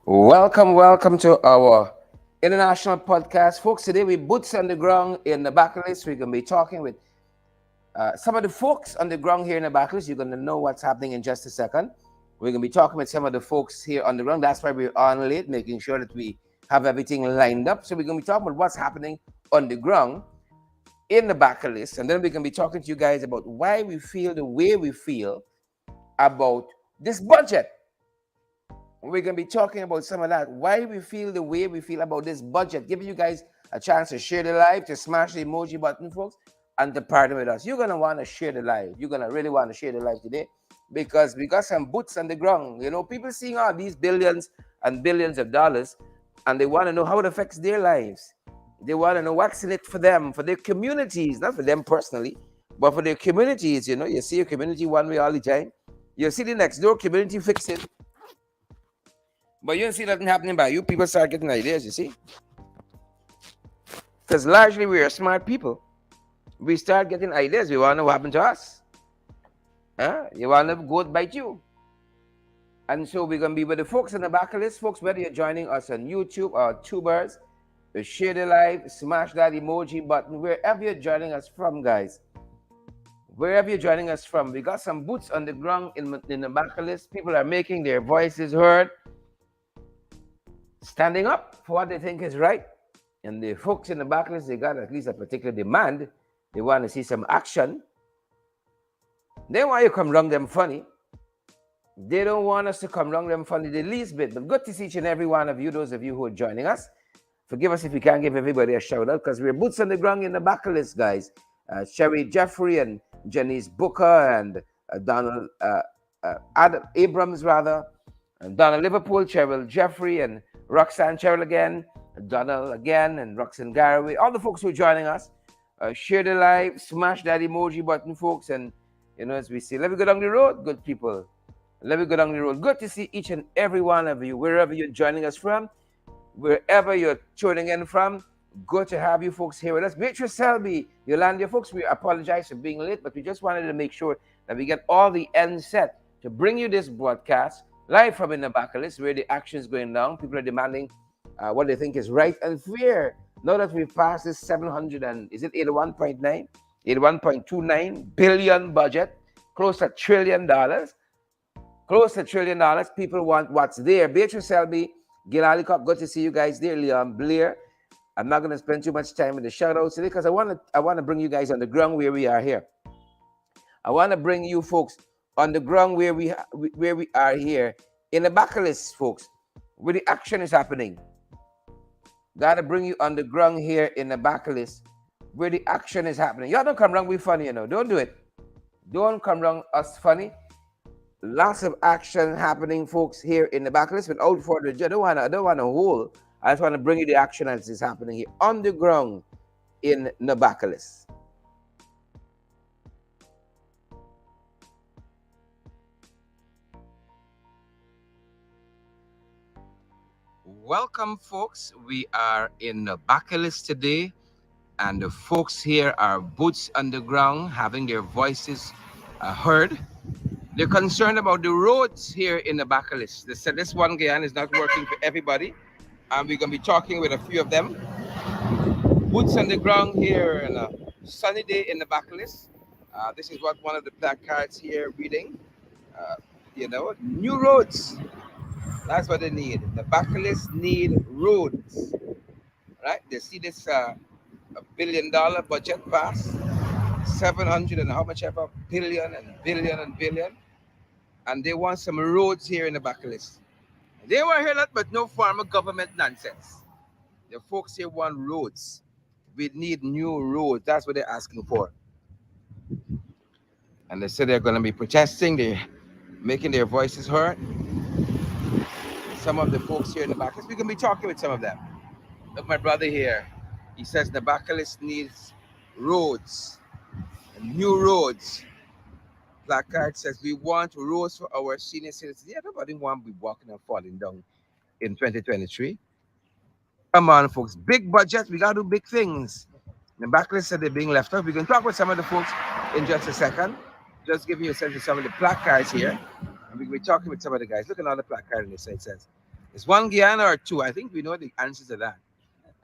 Welcome to our international podcast, folks. Today we boots on the ground in the Backless. We're gonna be talking with some of the folks on the ground here in the Backless. You're gonna know what's happening in just a second. We're gonna be talking with some of the folks here on the ground. That's why we're on late, making sure that we have everything lined up. So we're gonna be talking about what's happening on the ground in the Backless, and then we're gonna be talking to you guys about why we feel the way we feel about this budget. We're going to be talking about some of that. Why we feel the way we feel about this budget. Giving you guys a chance to share the live, to smash the emoji button, folks, and to partner with us. You're going to want to share the live. You're going to really want to share the live today because we got some boots on the ground. You know, people seeing all these billions and billions of dollars, and they want to know how it affects their lives. They want to know what's in it for them, for their communities, not for them personally, but for their communities. You know, you see your community one way all the time. You see the next door community fixing. But you don't see nothing happening by you. People start getting ideas, you see. Because largely we are smart people. We start getting ideas. We want to know what happened to us. You want to go bite you. And so we're going to be with the folks in the back of this. Folks, whether you're joining us on YouTube or Tubers, share the live, smash that emoji button, wherever you're joining us from, guys. Wherever you're joining us from, we got some boots on the ground in the back of this. People are making their voices heard, standing up for what they think is right. And the folks in the backlist, they got at least a particular demand. They want to see some action. They want you to come wrong them funny. They don't want us to come wrong them funny the least bit. But good to see each and every one of you, those of you who are joining us. Forgive us if we can't give everybody a shout out because we're boots on the ground in the backlist, guys. Sherry Jeffrey and Janice Booker and Donald Adam Abrams, rather. And Donald Liverpool, Cheryl Jeffrey, and Roxanne Cheryl again, Donald again, and Roxanne Garraway. All the folks who are joining us, share the live, smash that emoji button, folks. And, you know, as we say, let me go down the road, good people. Let me go down the road. Good to see each and every one of you, wherever you're joining us from, wherever you're tuning in from. Good to have you folks here with us. Beatrice Selby, Yolanda, folks, we apologize for being late, but we just wanted to make sure that we get all the ends set to bring you this broadcast live from in the Backless, where the action is going down. People are demanding what they think is right and fair. Now that we've passed this 700 and is it 81.9, 81.29 billion budget, close to $1 trillion, close to $1 trillion. People want what's there. Beatrice Selby, Gil Alicop, good to see you guys there. Leon Blair. I'm not going to spend too much time with the shout outs today because I want to bring you guys on the ground where we are here. I want to bring you folks on the ground where we are here in the Backless, folks, where the action is happening. Gotta bring you on the ground here in the Backless where the action is happening. Y'all don't come wrong with funny, you know. Don't do it. Don't come wrong us funny. Lots of action happening, folks, here in the Backless. Without further ado, I don't want to hold. I just want to bring you the action as is happening here on the ground in Nabaclis. Welcome, folks. We are in Nabaclis today, and the folks here are boots on the ground, having their voices heard. They're concerned about the roads here in Nabaclis. They said this one Guyana is not working for everybody, and we're going to be talking with a few of them. Boots on the ground here on a sunny day in Nabaclis. This is what one of the placards here reading. New roads. That's what they need. The Backless need roads, right? They see this $1 billion budget pass, 700 and how much ever billion and billion and billion, and they want some roads here in the Backless. They want to hear that, but no form of government nonsense. The folks here want roads. We need new roads. That's what they're asking for. And they said they're going to be protesting. They're making their voices heard. Some of the folks here in the Backless, we can be talking with some of them. Look, my brother here, he says the Backless needs roads, new roads. Placard says we want roads for our senior citizens. Yeah, nobody want to be walking and falling down in 2023. Come on, folks. Big budget, we got to do big things. The Backless said they're being left off. We can talk with some of the folks in just a second. Just giving you a sense of some of the placards here. And we'll be talking with some of the guys. Look at all the placard on this side. It says It's one Guyana or two. I think we know the answer to that.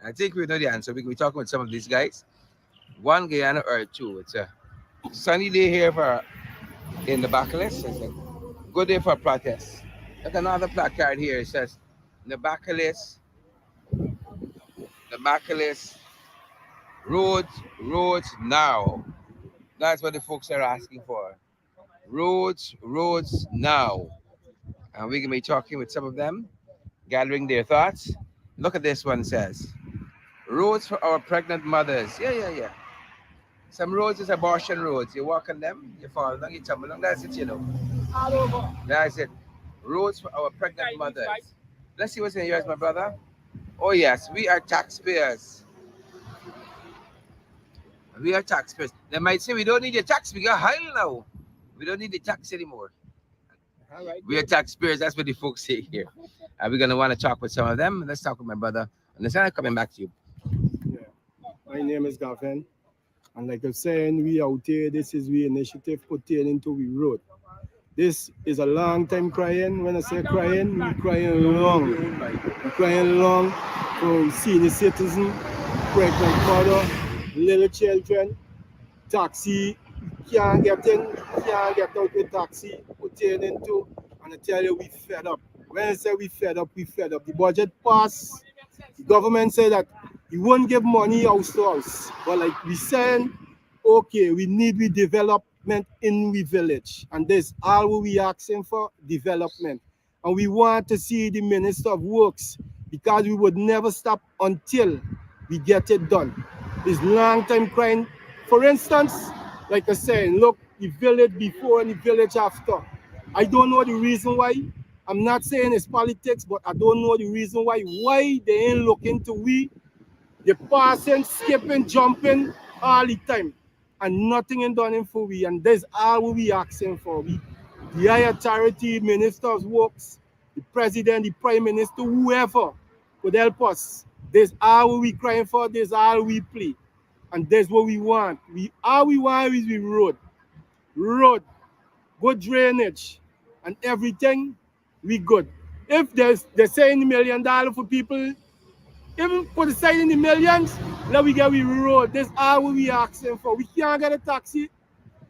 I think we know the answer. We're talking with some of these guys. One Guyana or two. It's a sunny day here in the Backless. It's a good day for protest. There's another placard here. It says Nabaclis, Nabaclis, roads now. That's what the folks are asking for. Roads now. And we're going to be talking with some of them, gathering their thoughts. Look at this one says, roads for our pregnant mothers. Yeah. Some roads is abortion roads. You walk on them, you fall down, you tumble down. That's it, All over. That's it. Roads for our pregnant mothers. Let's see what's in yours, my brother. Oh, yes, we are taxpayers. We are taxpayers. They might say we don't need the tax. We got high now. We don't need the tax anymore. All right. We are taxpayers. That's what the folks say here. We're going to want to talk with some of them. Let's talk with my brother. And then I'm coming back to you. Yeah. My name is Gavin. And like I'm saying, we out here, this is the initiative pertaining to we road. This is a long time crying. When I say crying, we're crying long. We're crying long for senior citizen, pregnant mother, little children, taxi, can't get in, can't get out with taxi, pertaining to, and I tell you, we fed up. When I say we fed up, we fed up. The budget passed. The government said that you won't give money house to house. But like we said, okay, we need development in we village. And that's all we asking for, development. And we want to see the Minister of Works because we would never stop until we get it done. It's long time crying. For instance, like I said, look, the village before and the village after. I don't know the reason why. I'm not saying it's politics, but I don't know the reason why they ain't looking to we. They're passing, skipping, jumping all the time. And nothing is done for we. And that's all we asking for. The high authority, Minister of Works, the President, the Prime Minister, whoever could help us. That's all we crying for, that's all we play. And that's what we want. All we want is we road, good drainage, and everything, we good. If they're saying $1 million for people, even put aside in the millions, let we get we road. That's all we asking for. We can't get a taxi.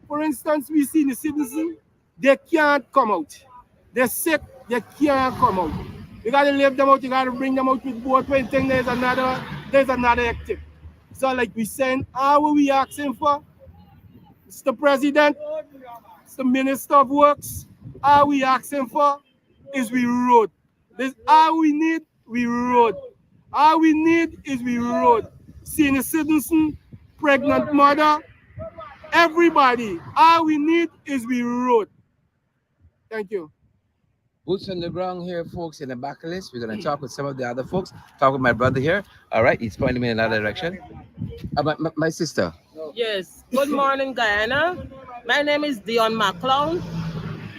For instance, we see the citizens, they can't come out. They're sick, they can't come out. You gotta leave them out, you gotta bring them out with boat. When thing there's another active. So like we saying, all we asking for, Mr. President, Mr. Minister of Works, all we asking for is we road. This all we need, we road. All we need is we road. Senior citizen, pregnant mother, everybody. All we need is we road. Thank you. Boots on the ground here, folks, in the Backless. We're going to talk with some of the other folks. Talk with my brother here. All right, he's pointing me in another direction. My sister. Yes. Good morning, Guyana. My name is Dion McClown,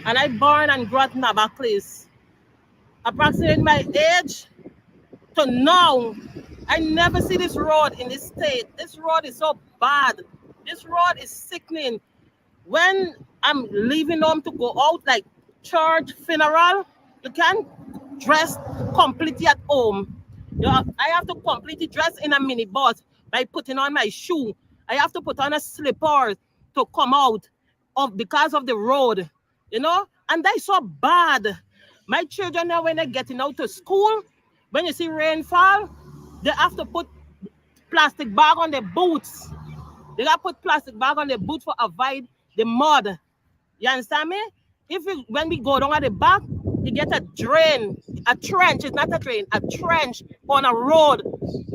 and I born and grew up in Nabaclis. Approximately my age to now, I never see this road in this state. This road is so bad. This road is sickening. When I'm leaving home to go out, like church, funeral, you can't dress completely at home. I have to completely dress in a minibus by putting on my shoe. I have to put on a slipper to come out because of the road, and that's so bad. My children now, when they're getting out to school, when you see rainfall, they have to put plastic bag on their boots. They got to put plastic bag on their boots for avoid the mud. You understand me? When we go down at the back, you get a trench. It's not a drain, a trench on a road.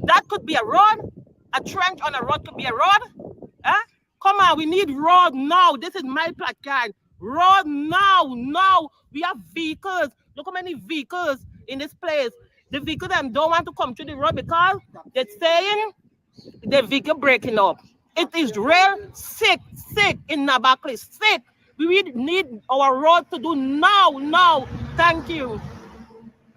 That could be a road. A trench on a road could be a road. Huh? Come on, we need road now. This is my placard. Road now. We have vehicles. Look how many vehicles in this place. The vehicles don't want to come to the road because they're saying the vehicle breaking up. It is real sick in Nabaclis. Sick. We need our road to do now. Thank you.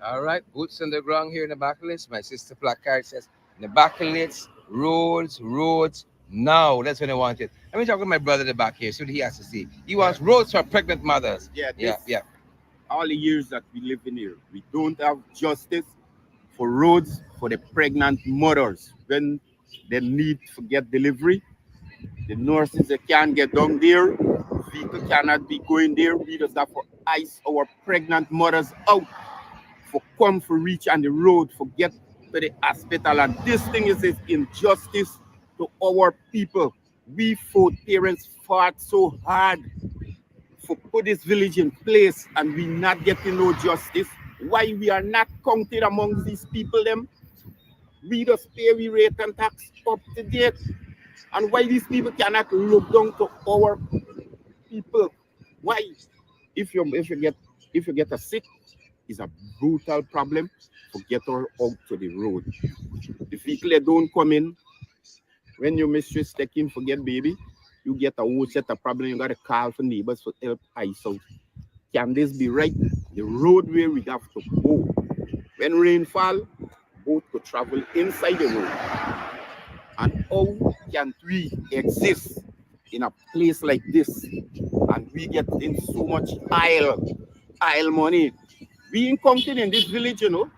All right, boots on the ground here in the Backless. My sister placard says, the Backless, roads, now. That's what I wanted. Let me talk with my brother in the back here, see what he has to see. He wants roads for pregnant mothers. Yeah. all the years that we live in here. We don't have justice for roads for the pregnant mothers when they need to get delivery. The nurses they can't get down there. Vehicle cannot be going there. We just have to ice our pregnant mothers out for come for reach on the road for get to the hospital. And this thing is injustice to our people. We parents fought so hard for put this village in place and we not getting no justice. Why we are not counted among these people them? We just pay we rate and tax up to date. And why these people cannot look down to our people? Why? If you get a sick, it's a brutal problem to get her out to the road. The vehicle they don't come in. When your mistress take in forget baby, you get a whole set of problem. You gotta call for neighbors for help ice out. Can this be right? The road where we have to go. When rain fall, boat could travel inside the road. And how can we exist in a place like this? And we get in so much aisle money. We ain't counted in this village, you know.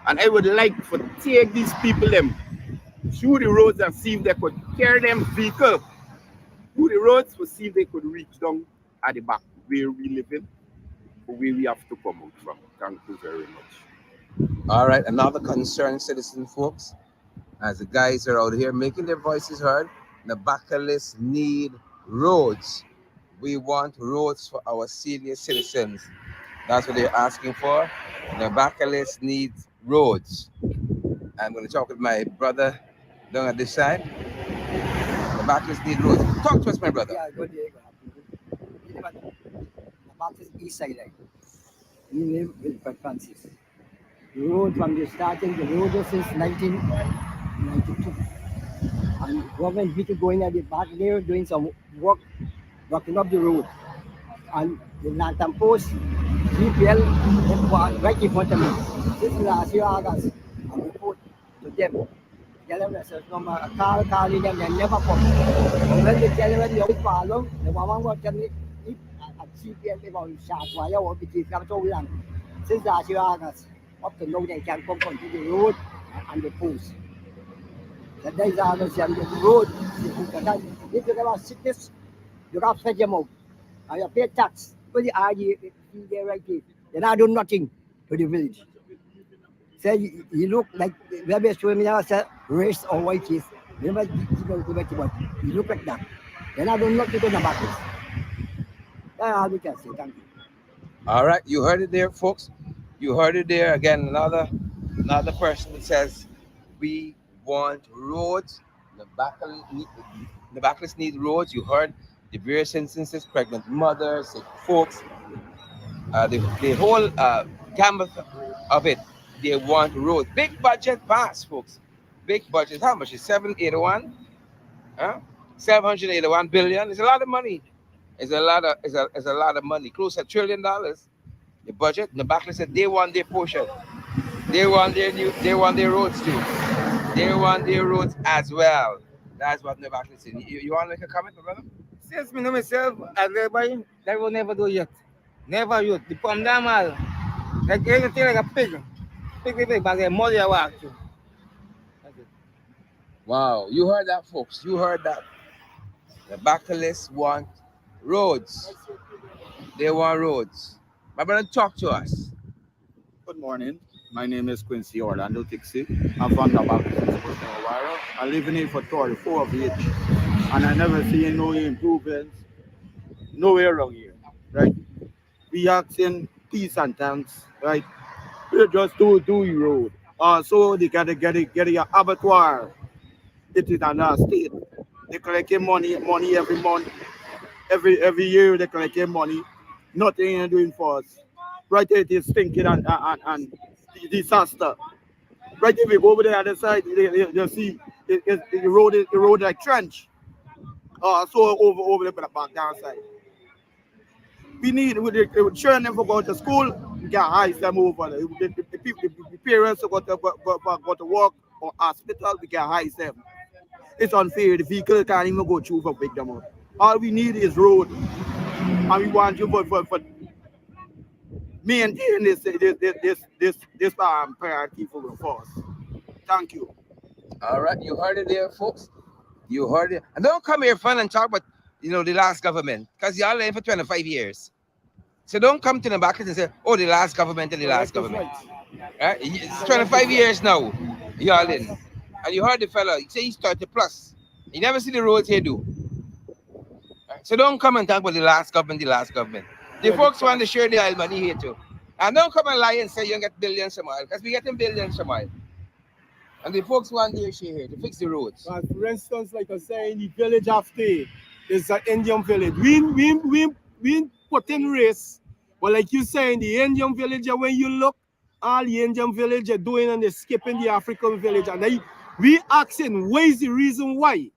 And I would like to take these people them through the roads and see if they could carry them vehicle through the roads to see if they could reach down at the back where we live in, or where we have to come out from. Thank you very much. All right, another concerned citizen, folks, as the guys are out here making their voices heard. Nabaclis need roads. We want roads for our senior citizens. That's what they're asking for. Nabaclis needs roads. I'm going to talk with my brother down at this side. Nabaclis need roads. Talk to us, my brother. Yeah, good day. Nabaclis east side line. We live with Port Francis. The road from the starting, the road was since 1992. And government people going at the back there doing some work, blocking up the road. And the lantern post, GPL, right in front of me. This last year, August, I report to them. Tell them that number, a car calling them, they never come. And when they tell them they always follow, the one was telling me, if at GPL, they will shot wire or be so long. Since last year, August, up to now, they can come to the road and the post. The days are the same, the road, if you have sickness, you got to fetch them out. And you pay tax, put the ID there right there. Then I do nothing to the village. Say you look like maybe showing me now say race or white teeth. Remember you look like that. Then I do nothing to the Nabaclis. That's all we can say. Thank you. All right, you heard it there, folks. You heard it there. Again, another person that says we want roads. Nabaclis need roads. You heard the various instances, pregnant mothers, sick folks, the whole gamut of it. They want roads. Big budget pass, folks. Big budget. How much is 781? 781 billion. It's a lot of money. It's a lot of money. Close to $1 trillion. The budget. Nabaclis said they want their portion. They want their roads too. They want their roads as well. That's what Nabaclis said. You want to make a comment, my brother? Since me know myself, as everybody, that will never do yet. Never yet. The palm down all. Like anything like a pig. Pig, but they're more than walk to. That's it. Wow, you heard that, folks. You heard that. The Backless want roads. They want roads. My brother, talk to us. Good morning. My name is Quincy Orlando Tixie. I'm from Nabaclis. I live in here for 34 of age. And I never see no improvements nowhere around here, right? We asking peace and thanks, right? We just do the road. So they gotta get a abattoir. It is another state. They collecting money every month, every year they collecting money. Nothing they're doing for us. Right there it is stinking and disaster. Right if we go over the other side, you see the road like trench. So over the back downside. We need with the children for go to school, we can ice them over. The parents who go to work or hospital, we can ice them. It's unfair. The vehicle can't even go through for pick them up. All we need is road. And we want you for maintain this priority for us. Thank you. All right, you heard it there, folks. You heard it. And don't come here fun and talk about, the last government, because y'all in for 25 years. So don't come to the back and say, oh, the last government and the last government. Right? It's 25 years now, y'all in. And you heard the fella, he said he's 30 plus. You never see the roads here do. Right? So don't come and talk about the last government, the last government. The folks want to share the oil money here too. And don't come and lie and say you get billions from oil, because we getting billions from oil. And the folks want their share here to fix the roads. For instance, like I say, in the village after is an Indian village. We put in race, but like you say, in the Indian village, when you look, all the Indian village are doing and they're skipping the African village. And we asking, what is the reason why?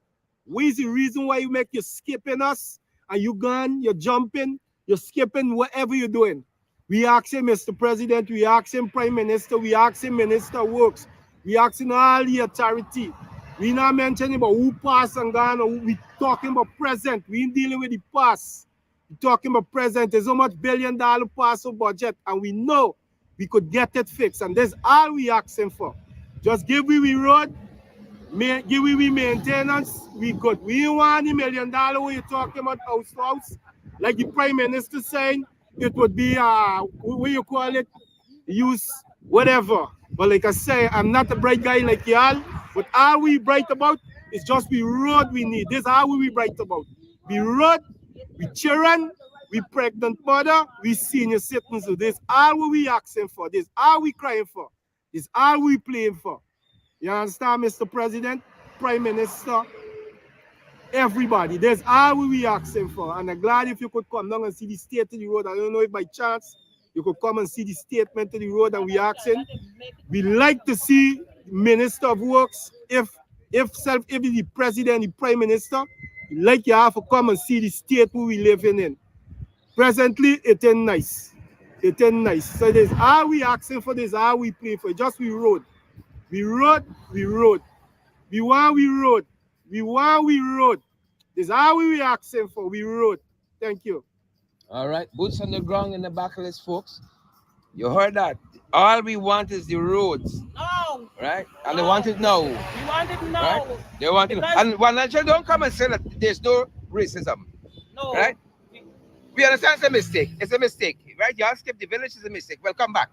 What is the reason why you make you skipping us? And you gone, you're jumping, you're skipping whatever you're doing. We asking Mr. President, we asking Prime Minister, we asking Minister of Works, we asking all the authority. We not mentioning about who passed and gone, or we talking about present. We ain't dealing with the past. We talking about present. There's so much $1 billion pass of budget, and we know we could get it fixed. And that's all we asking for. Just give we road, give we maintenance, we good. We ain't want the $1 million when you're talking about house to house. Like the Prime Minister saying, it would be, what you call it, use, whatever. But like I say, I'm not a bright guy like y'all, but all we bright about is just we road we need. This is all we bright about. We road, we children, we pregnant mother, we senior citizens. So this all we asking for. This all we crying for. This all we playing for. You understand, Mr. President, Prime Minister, everybody. There's all we asking for. And I'm glad if you could come down and see the state of the road. I don't know if by chance you could come and see the statement of the road and we asking. We like to see Minister of Works, if the President, the Prime Minister, we like you have to come and see the state who we living in. Presently, it ain't nice. It ain't nice. So there's all we asking for, there's all we pray for. Just we road. We road, we road. We want we road. We want we road. There's all we asking for, we road. Thank you. All right, boots on the ground in the Backless, folks. You heard that. All we want is the roads. No. Right? And they want it now. We want it now. Right? They want it. And one nation don't come and say that there's no racism. No. Right? We understand it's a mistake. It's a mistake. Right? Y'all skip the village, is a mistake. Well, come back.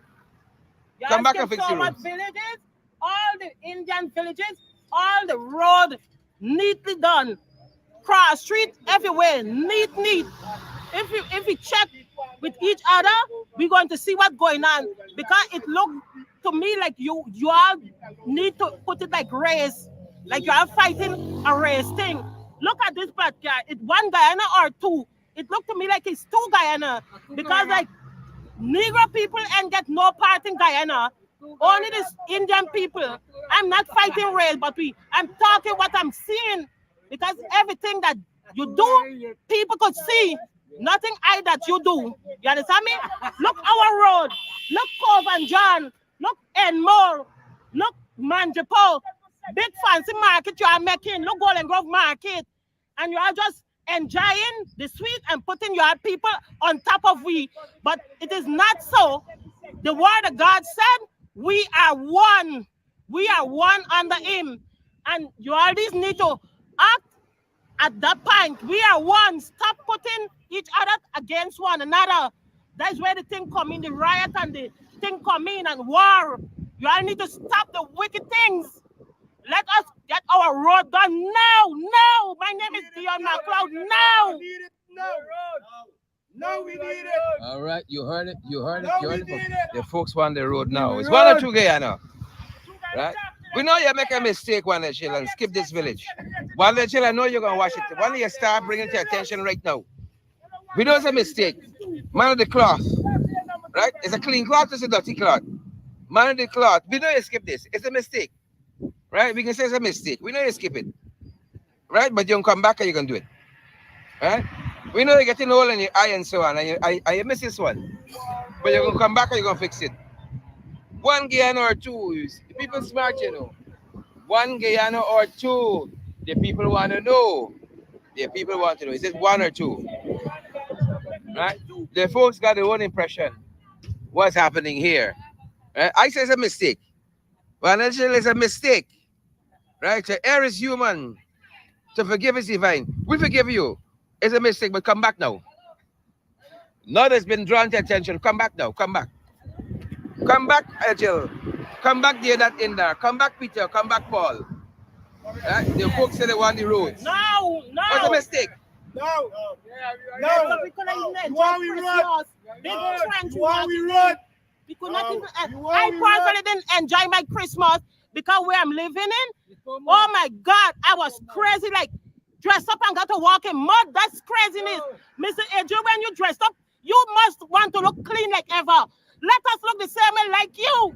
Come back and fix the roads. Villages, all the Indian villages, all the road neatly done. Cross street everywhere, neat. If we check with each other, we're going to see what's going on, because it looked to me like you all need to put it like race, like you are fighting a race thing. Look at this backyard. It's one Guyana or two. It looked to me like it's two Guyana, because like Negro people ain't get no part in Guyana. Only this Indian people. I'm not fighting race, but I'm talking what I'm seeing, because everything that you do, people could see. Nothing that you do. You understand me? Look our road. Look Cove and John. Look Enmore. Look Manjapo. Big fancy market you are making. Look Golden Grove Market. And you are just enjoying the sweet and putting your people on top of we. But it is not so. The word of God said, we are one. We are one under him. And you always need to act at that point. We are one. Stop putting each other against one another. That's where the thing come in, the riot and the thing come in, and war. You all need to stop the wicked things. Let us get our road done now. Now. My name is Dion McLeod. Now. No, we need it. All right, you heard it. You heard it. The folks want the road now. It's one or two Guyana. Right? We know you make a mistake, one day, chill, and skip this village. One day, chill, I know you're going to watch it. One day, you start bringing it to attention right now. We know it's a mistake. Man of the cloth. Right? It's a clean cloth, it's a dirty cloth. Man of the cloth. We know you skip this. It's a mistake. Right? We can say it's a mistake. We know you skip it. Right? But you can come back and you can do it. Right? We know you're getting old in your eye and so on, and you miss this one. But you're going to come back and you're going to fix it. One Guyana or two. The people smart, you know. One Guyana or two. The people want to know. The people want to know. Is it one or two? Right? The folks got their own impression. what's happening here. Right? I say it's a mistake. Financial is a mistake. Right? The error is human. To forgive is divine. We forgive you. It's a mistake, but come back now. Now that's been drawn to attention. Come back now. Come back. Come back, Jill. Come back there, that in there. Come back, Peter. Come back, Paul. Right? The folks say they want the roads. No, no. What's a mistake? No. No, we couldn't even enjoy Christmas. Big trench we road. We could not even. you I want we personally didn't enjoy my Christmas because where I'm living in, oh my God, I was crazy. Like dressed up and got to walk in mud. That's craziness, Mr. Adrian. When you dressed up, you must want to look clean like ever. Let us look the same way like you.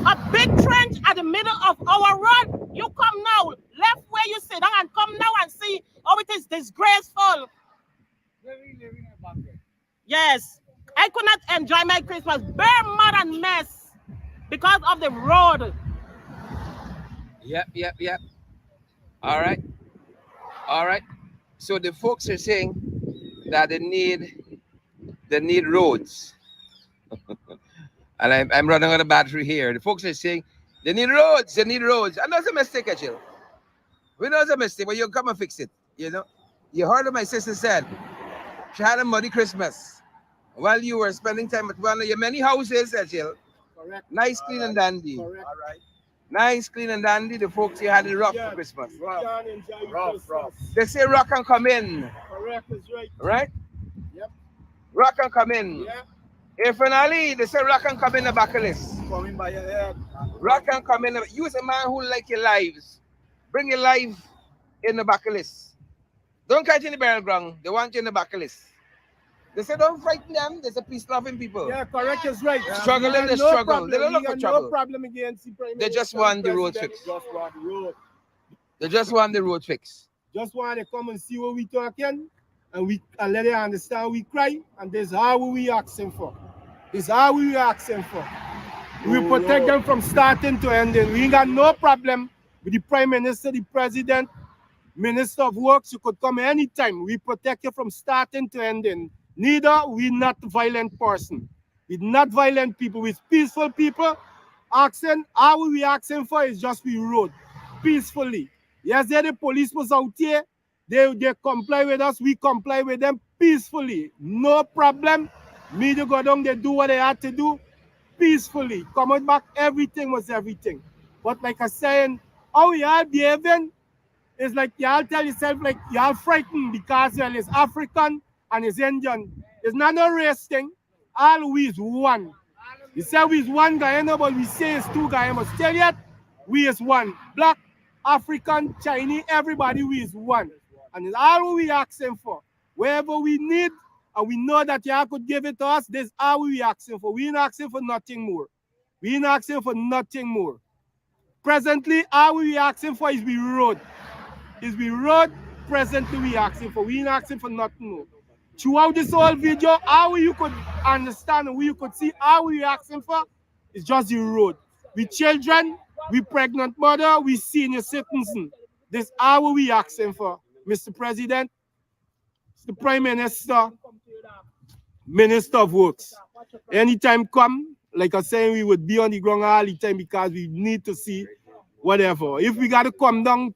A big trench at the middle of our road. You come now, left where you sit down, and come now and see how it is disgraceful. Yes, I could not enjoy my Christmas. Bare mud and mess because of the road. Yep. All right. So the folks are saying that they need roads. And I'm running out of battery here. The folks are saying they need roads. I know it's a mistake, actually. We know it's a mistake, but you come and fix it. You know, you heard what my sister said. She had a muddy Christmas while you were spending time at one of your many houses, actually. Correct. Nice, clean, and dandy. Correct. All right. Nice, clean, and dandy. The folks, you had it rough for Christmas. Rough. They say rock and come in. Correct, is right. Right? Yep. Rock and come in. Yeah. If an alley, they say rock and come in the Backless. Coming by your head. Rock and come in. Use a man who like your lives. Bring your life in the Backless. Don't catch in the barrel ground. They want you in the Backless. They say don't frighten them. They're peace-loving people. Yeah, correct is right. Struggling, they struggle. Problem. They don't look for trouble. No problem against the Prime They just want the road fixed. Just want the road. They just want the road fixed. Just want to come and see what we talking, and let them understand we cry, and this is how we asking for. This is how we asking for. We protect them from starting to ending. We ain't got no problem with the Prime Minister, the President, Minister of Works. You could come anytime. We protect you from starting to ending. Neither we not violent person. We're not violent people. We're peaceful people. Asking, all we asking for is just we road peacefully. Yes, the police was out here. They comply with us. We comply with them peacefully. No problem. Me to go down, they do what they had to do peacefully. Coming back, everything was everything. But like I saying, how we all behaving is like y'all tell yourself like y'all frightened because well, it's African and it's Indian. It's not no race thing. All we is one. We say we is one Guyana, but we say it's two Guyana. But still yet, we is one. Black, African, Chinese, everybody, we is one. And it's all we asking for. Wherever we need, and we know that y'all could give it to us, this is all we asking for. We ain't asking for nothing more. We ain't asking for nothing more. Presently, all we asking for is we road. Is we road, presently we asking for. We ain't asking for nothing more. Throughout this whole video, how you could understand and you could see how we asking for is just the road. We children, we pregnant mother, we senior citizen. This is how we asking for, Mr. President, Mr. Prime Minister, Minister of Works. Anytime come, like I say, we would be on the ground all the time because we need to see whatever. If we got to come down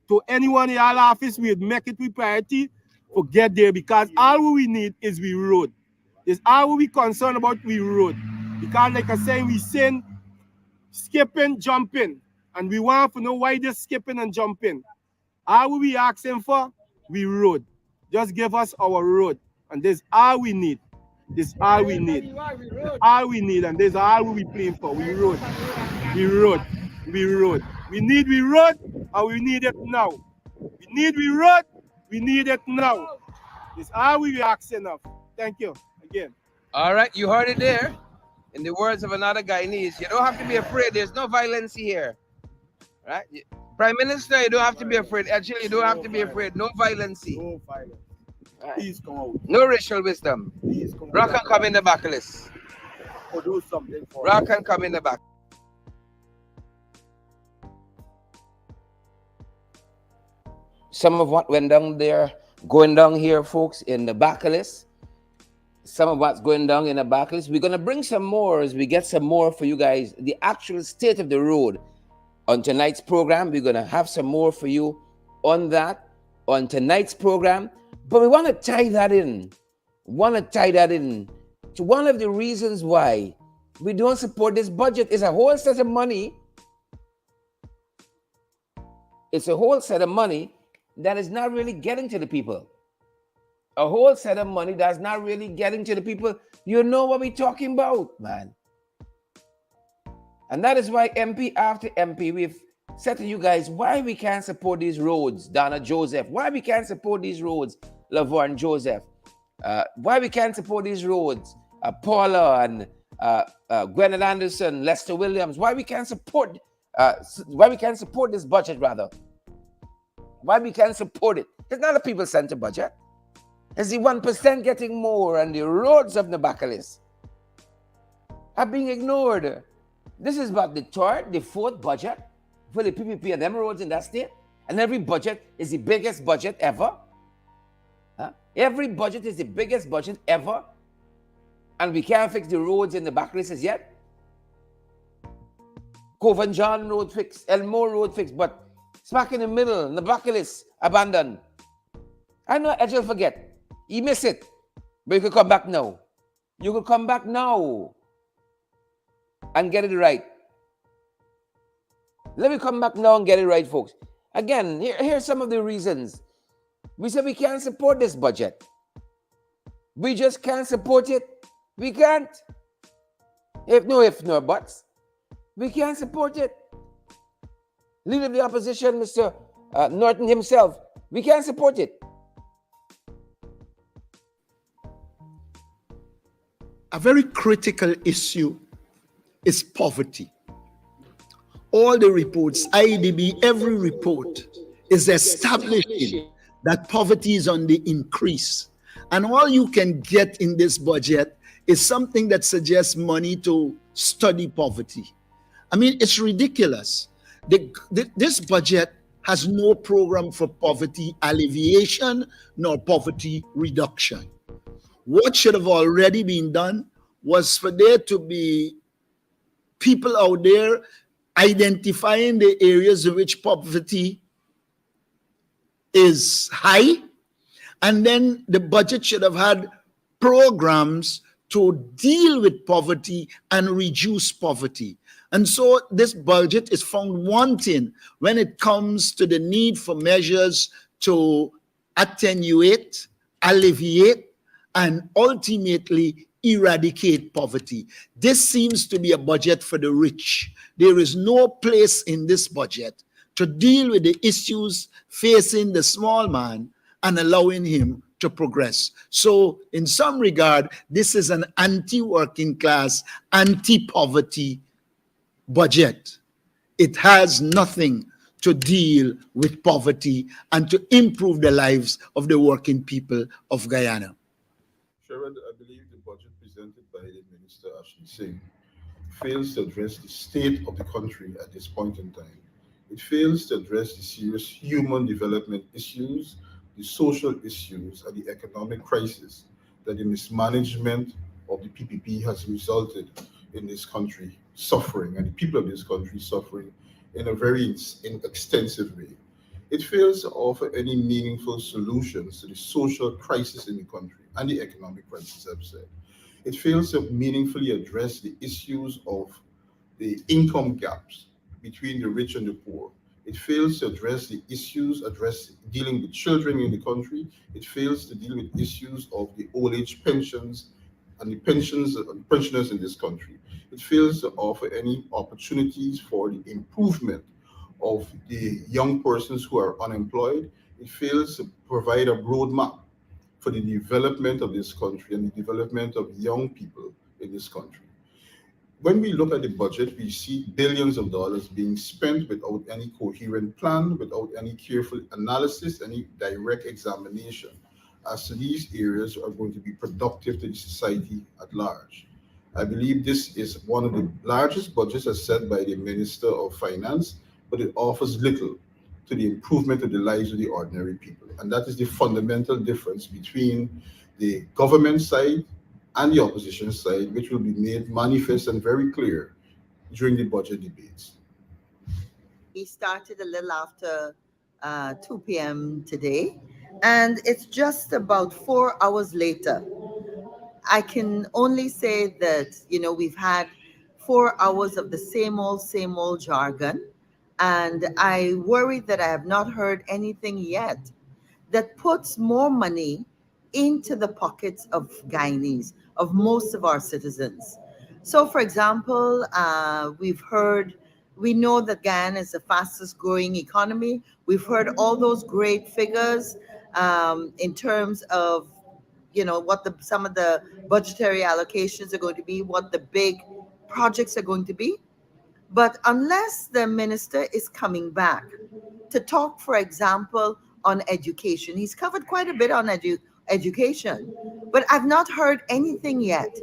to anyone in our office, we would make it with priority to get there because all we need is we road. It's all we concerned about we road. Because like I say, we saying skipping, jumping. And we want to know why they're skipping and jumping. All we asking for, we road. Just give us our road. And this is all we need. This is all we need. All we need, and this is all we playing for. We road. We road. We road. We need we road, and we need it now. We need we road. We need it now. This is all we asking of. Thank you again. All right, you heard it there. In the words of another Guyanese, you don't have to be afraid. There's no violence here. Right? Prime Minister, you don't have to be afraid. Actually, you don't have to be afraid. No violence. No violence. Right. Please come out. No racial wisdom. Please come Rock out. and come in the Backless. Or do something for Rock and come in the back. Some of what went down there, going down here, folks, in the Backless, some of what's going down in the Backless. We're going to bring some more as we get some more for you guys. The actual state of the road on tonight's program. We're going to have some more for you on that on tonight's program. But we want to tie that in. To one of the reasons why we don't support this budget is a whole set of money. It's a whole set of money that is not really getting to the people. A whole set of money that's not really getting to the people. You know what we're talking about, man. And that is why MP after MP, we've said to you guys why we can't support these roads, Donna Joseph, why we can't support these roads, Lavorne Joseph, why we can't support these roads, Paula and Gwyneth Anderson, Lester Williams, why we can't support this budget, rather. Why we can't support it. It's not a people-centered budget. It's the 1% getting more, and the roads of Nabaclis are being ignored. This is about the third, the fourth budget for the PPP and them roads in that state. And every budget is the biggest budget ever. Every budget is the biggest budget ever. And we can't fix the roads in the Backless yet. Cove and John road fix, Elmore road fix, but smack in the middle, Nabaclis abandoned. I know Edge will forget. He miss it. But you could come back now. You could come back now and get it right. Let me come back now and get it right, folks. Again, here's some of the reasons. We said we can't support this budget. We just can't support it. We can't. If no buts. We can't support it. Leader of the opposition, Mr. Norton himself, we can't support it. A very critical issue is poverty. All the reports, IDB, every report is establishing that poverty is on the increase. And all you can get in this budget is something that suggests money to study poverty. I mean, it's ridiculous. This budget has no program for poverty alleviation nor poverty reduction. What should have already been done was for there to be people out there identifying the areas in which poverty is high, and then the budget should have had programs to deal with poverty and reduce poverty. And so this budget is found wanting when it comes to the need for measures to attenuate, alleviate, and ultimately eradicate poverty. This seems to be a budget for the rich. There is no place in this budget to deal with the issues facing the small man and allowing him to progress. So in some regard, this is an anti-working class, anti-poverty budget. It has nothing to deal with poverty and to improve the lives of the working people of Guyana. Sharon, I believe the budget presented by the Minister Ashley Singh fails to address the state of the country at this point in time. It fails to address the serious human development issues, the social issues, and the economic crisis that the mismanagement of the PPP has resulted in this country suffering, and the people of this country suffering in a very extensive way. It fails to offer any meaningful solutions to the social crisis in the country and the economic crisis, I've said. It fails to meaningfully address the issues of the income gaps between the rich and the poor. It fails to address the issues dealing with children in the country. It fails to deal with issues of the old age pensions and the pensioners in this country. It fails to offer any opportunities for the improvement of the young persons who are unemployed. It fails to provide a roadmap for the development of this country and the development of young people in this country. When we look at the budget, we see billions of dollars being spent without any coherent plan, without any careful analysis, any direct examination as to these areas are going to be productive to the society at large. I believe this is one of the largest budgets as set by the Minister of Finance, but it offers little to the improvement of the lives of the ordinary people. And that is the fundamental difference between the government side and the opposition side, which will be made manifest and very clear during the budget debates. We started a little after 2 p.m. today, and it's just about 4 hours later. I can only say that, we've had 4 hours of the same old jargon, and I worry that I have not heard anything yet that puts more money into the pockets of Guyanese, of most of our citizens. So, for example, we know that Guyana is the fastest growing economy. We've heard all those great figures in terms of, what some of the budgetary allocations are going to be, what the big projects are going to be. But unless the minister is coming back to talk, for example, on education, he's covered quite a bit on education, but I've not heard anything yet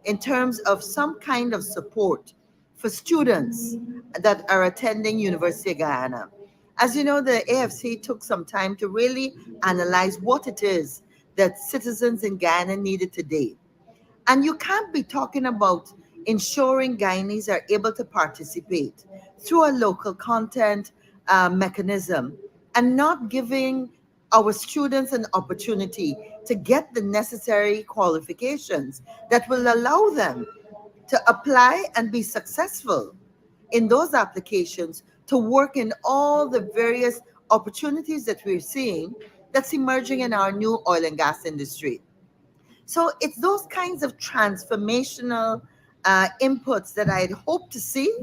in terms of some kind of support for students that are attending University of Guyana. As you know, the AFC took some time to really analyze what it is that citizens in Guyana needed today. And you can't be talking about ensuring Guyanese are able to participate through a local content mechanism and not giving our students an opportunity to get the necessary qualifications that will allow them to apply and be successful in those applications to work in all the various opportunities that we're seeing that's emerging in our new oil and gas industry. So it's those kinds of transformational inputs that I'd hoped to see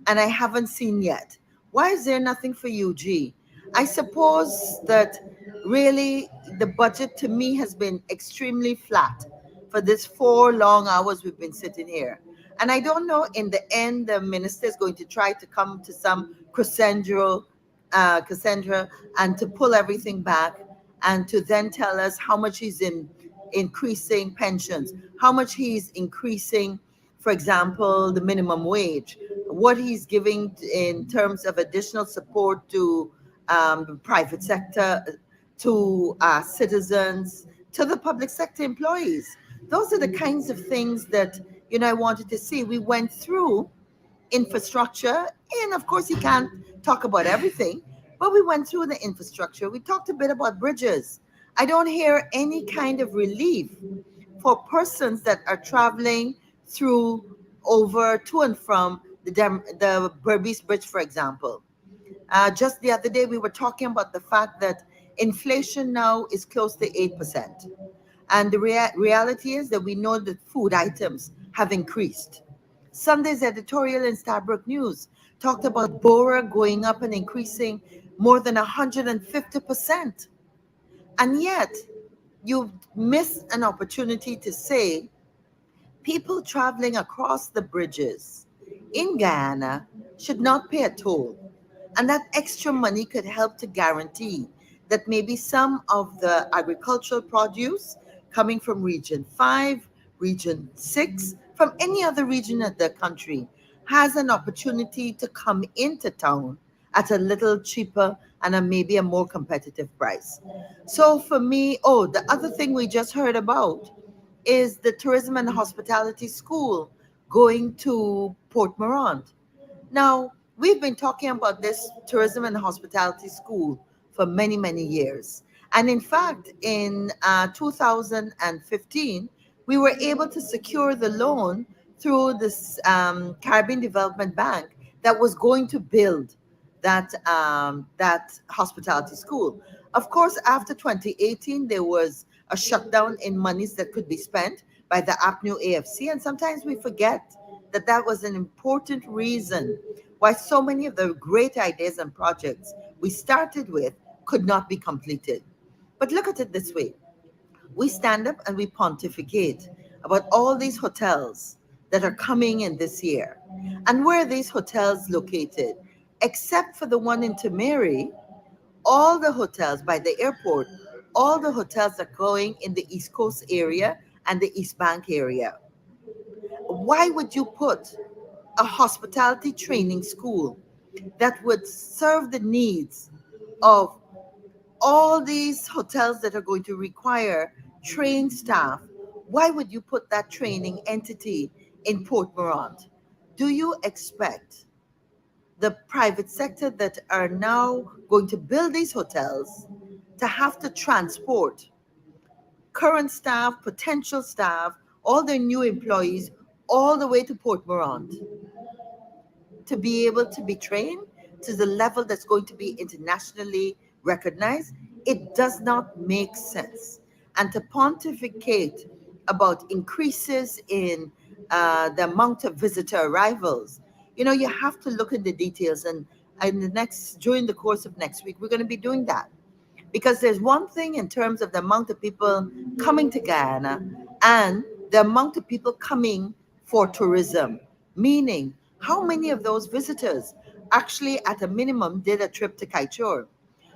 and I haven't seen yet. Why is there nothing for UG? I suppose that really the budget to me has been extremely flat for this 4 long hours we've been sitting here. And I don't know, in the end, the minister is going to try to come to some crescendo and to pull everything back and to then tell us how much he's increasing pensions, how much he's increasing, for example, the minimum wage, what he's giving in terms of additional support to the private sector, to citizens, to the public sector employees. Those are the kinds of things that, I wanted to see. We went through infrastructure, and of course, you can't talk about everything, but we went through the infrastructure. We talked a bit about bridges. I don't hear any kind of relief for persons that are traveling through, over, to and from the Berbice Bridge, for example. Just the other day, we were talking about the fact that inflation now is close to 8%. And the reality is that we know that food items have increased. Sunday's editorial in Stabrook News talked about Bora going up and increasing more than 150%. And yet, you miss an opportunity to say people traveling across the bridges in Guyana should not pay a toll. And that extra money could help to guarantee that maybe some of the agricultural produce coming from Region 5, Region 6, from any other region of the country has an opportunity to come into town at a little cheaper and maybe a more competitive price. So for me, the other thing we just heard about is the Tourism and Hospitality School going to Port Morant. Now, we've been talking about this Tourism and Hospitality School for many, many years. And in fact, in 2015, we were able to secure the loan through this Caribbean Development Bank that was going to build that hospitality school. Of course, after 2018, there was a shutdown in monies that could be spent by the APNU AFC. And sometimes we forget that that was an important reason why so many of the great ideas and projects we started with could not be completed. But look at it this way. We stand up and we pontificate about all these hotels that are coming in this year. And where are these hotels located? Except for the one in Tamari, all the hotels by the airport, all the hotels are going in the East Coast area and the East Bank area. Why would you put a hospitality training school that would serve the needs of all these hotels that are going to require trained staff why would you put that training entity in Port Morant? Do you expect the private sector that are now going to build these hotels to have to transport current staff, potential staff, all their new employees, all the way to Port Morant to be able to be trained to the level that's going to be internationally recognized? It does not make sense. And to pontificate about increases in the amount of visitor arrivals, you have to look at the details. And during the course of next week, we're going to be doing that. Because there's one thing in terms of the amount of people coming to Guyana and the amount of people coming for tourism, meaning how many of those visitors actually, at a minimum, did a trip to Kaieteur?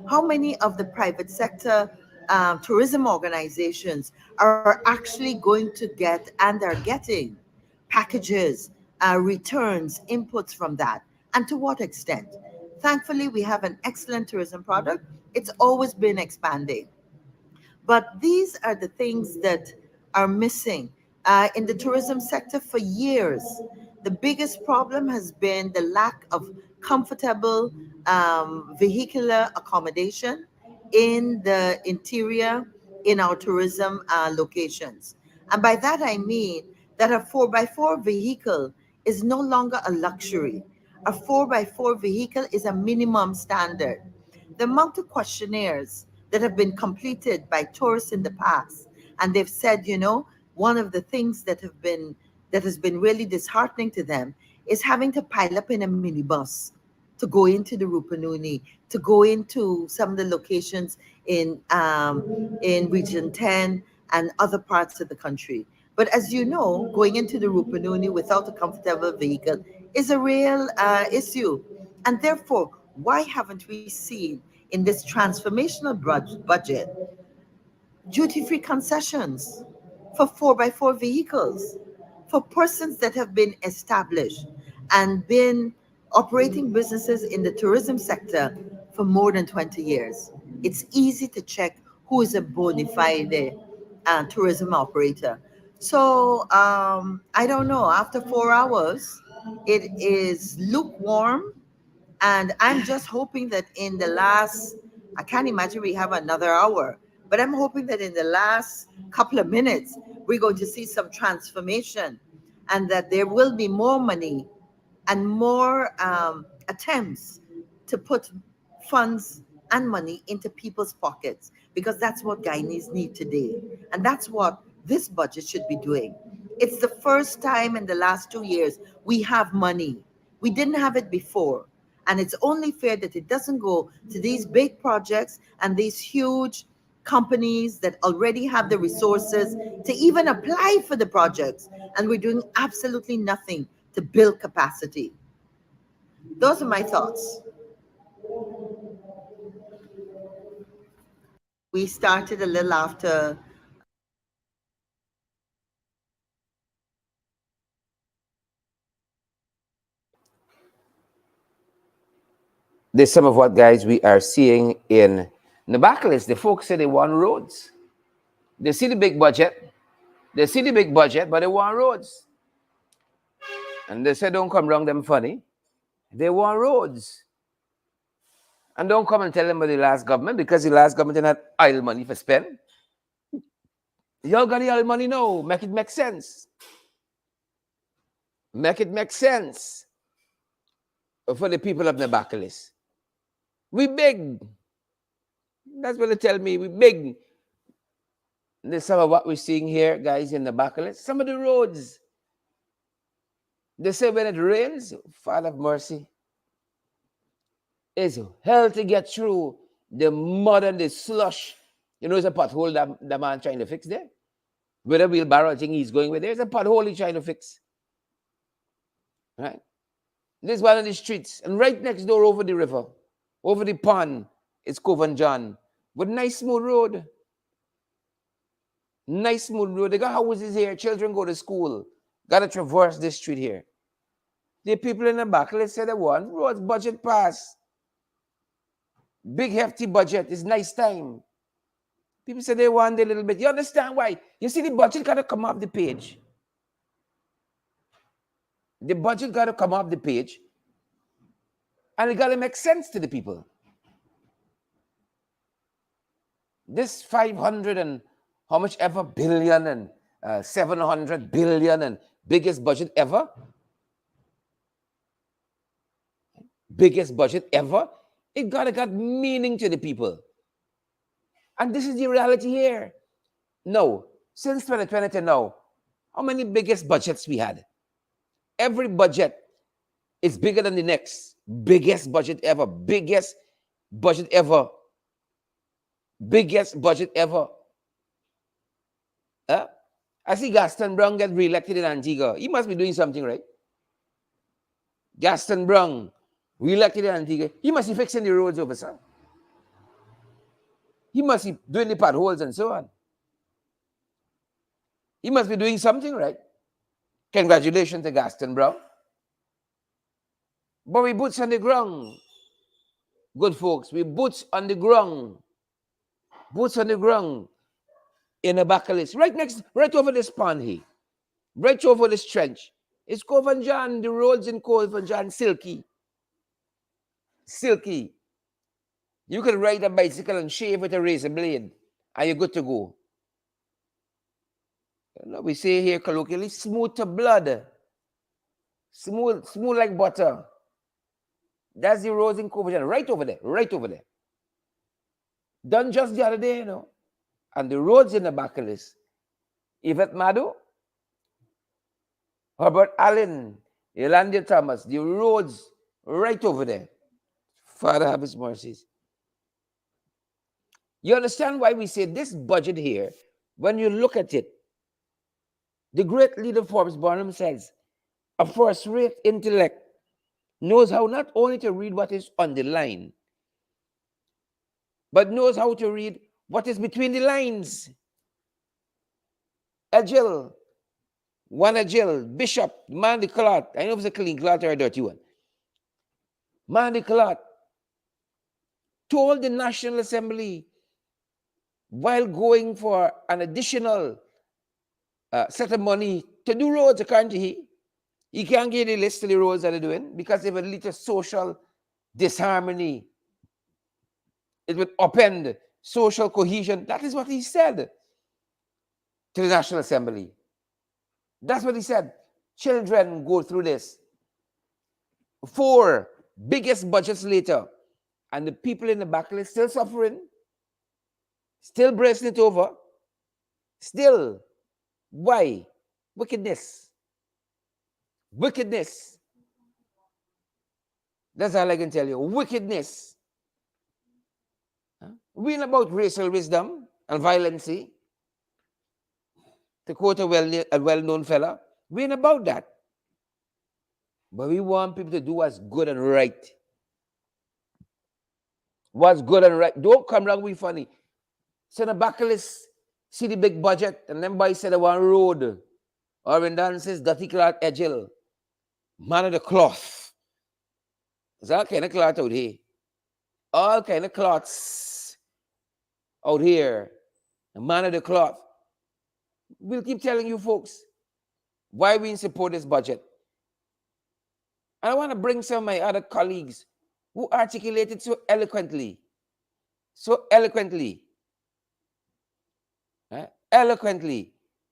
How many of the private sector tourism organizations are actually going to get and are getting packages, returns, inputs from that? And to what extent? Thankfully, we have an excellent tourism product. It's always been expanding. But these are the things that are missing in the tourism sector for years. The biggest problem has been the lack of comfortable vehicular accommodation in the interior in our tourism locations. And by that I mean that a 4x4 vehicle is no longer a luxury. A 4x4 vehicle is a minimum standard. The amount of questionnaires that have been completed by tourists in the past, and they've said, one of the things that has been really disheartening to them is having to pile up in a minibus to go into the Rupununi, to go into some of the locations in Region 10 and other parts of the country. But as you know, going into the Rupununi without a comfortable vehicle is a real issue. And therefore, why haven't we seen in this transformational budget duty-free concessions for 4x4 vehicles for persons that have been established and been operating businesses in the tourism sector for more than 20 years? It's easy to check who is a bona fide tourism operator. So I don't know. After 4 hours, it is lukewarm, and I'm just hoping that in the last, I can't imagine we have another hour, but I'm hoping that in the last couple of minutes, we're going to see some transformation and that there will be more money and more attempts to put funds and money into people's pockets, because that's what Guyanese need today. And that's what this budget should be doing. It's the first time in the last 2 years we have money. We didn't have it before. And it's only fair that it doesn't go to these big projects and these huge companies that already have the resources to even apply for the projects. And we're doing absolutely nothing to build capacity. Those are my thoughts. We started a little after. This is some of what, guys, we are seeing in Nabaclis. The folks say they want roads. They see the big budget. They see the big budget, but they want roads. And they say, don't come around them funny. They want roads. And don't come and tell them about the last government, because the last government had oil money for spend. Y'all got the oil money now. Make it make sense. Make it make sense for the people of Nabaclis. We big. That's what they tell me. We big. This is some of what we're seeing here, guys, in Nabaclis. Some of the roads. They say when it rains, Father of mercy, it's hell to get through the mud and the slush. There's a pothole that the man trying to fix there. With a wheelbarrow, I think he's going with. There's a pothole he's trying to fix. Right? This is one of the streets. And right next door over the river, over the pond, is Coven John. With nice smooth road. Nice smooth road. They got houses here. Children go to school. Got to traverse this street here. The people in the back, let's say they want roads, budget pass. Big hefty budget. It's nice time. People say they want a little bit. You understand why? You see, the budget got to come off the page. The budget got to come off the page. And it got to make sense to the people. This 500 and how much ever billion and 700 billion and biggest budget ever. Biggest budget ever. It got to got meaning to the people. And this is the reality here. No, since 2020 to now, how many biggest budgets we had? Every budget is bigger than the next. Biggest budget ever. Biggest budget ever. Biggest budget ever. I see Gaston Brown get re-elected in Antigua. He must be doing something, right? Gaston Brown re-elected in Antigua. He must be fixing the roads over, sir. He must be doing the potholes and so on. He must be doing something, right? Congratulations to Gaston Brown. But we boots on the ground. Good folks, we boots on the ground. Boots on the ground in Nabaclis. Right over this pond here. Right over this trench. It's Cove and John. The roads in Cove and John, silky. Silky. You can ride a bicycle and shave with a razor blade, and you're good to go. You know, we say here colloquially, smooth to blood. Smooth like butter. That's the roads in Cove and John. Right over there. Right over there. Done just the other day, you know. And the roads in the Backless. Yvette Mado, Herbert Allen, Yolanda Thomas, the roads right over there. Father have his mercies. You understand why we say this budget here, when you look at it, the great leader Forbes Barnum says, a first-rate intellect knows how not only to read what is on the line, but knows how to read what is between the lines. Agile, one agile, bishop, man the cloth. I know if it's a clean cloth or a dirty one. Man the cloth told the National Assembly while going for an additional set of money to do roads, according to he can't get a list of the roads that they're doing because it would lead to social disharmony. It would upend social cohesion. That is what he said to the National Assembly. That's what he said. Children go through this. 4 biggest budgets later, and the people in the Backless still suffering, still bracing it over, still. Why? Wickedness. Wickedness. That's all I can tell you. Wickedness. We ain't about racial wisdom and violence. To quote a well-known fella, we ain't about that. But we want people to do what's good and right. What's good and right. Don't come around with funny. So the Backless see the big budget, and then by said one road. Or when Dan says dirty cloth agile. Man of the cloth. There's all kind of cloth out here. All kind of cloths out here. A man of the cloth. We'll keep telling you folks why we support this budget. And I want to bring some of my other colleagues who articulated so eloquently,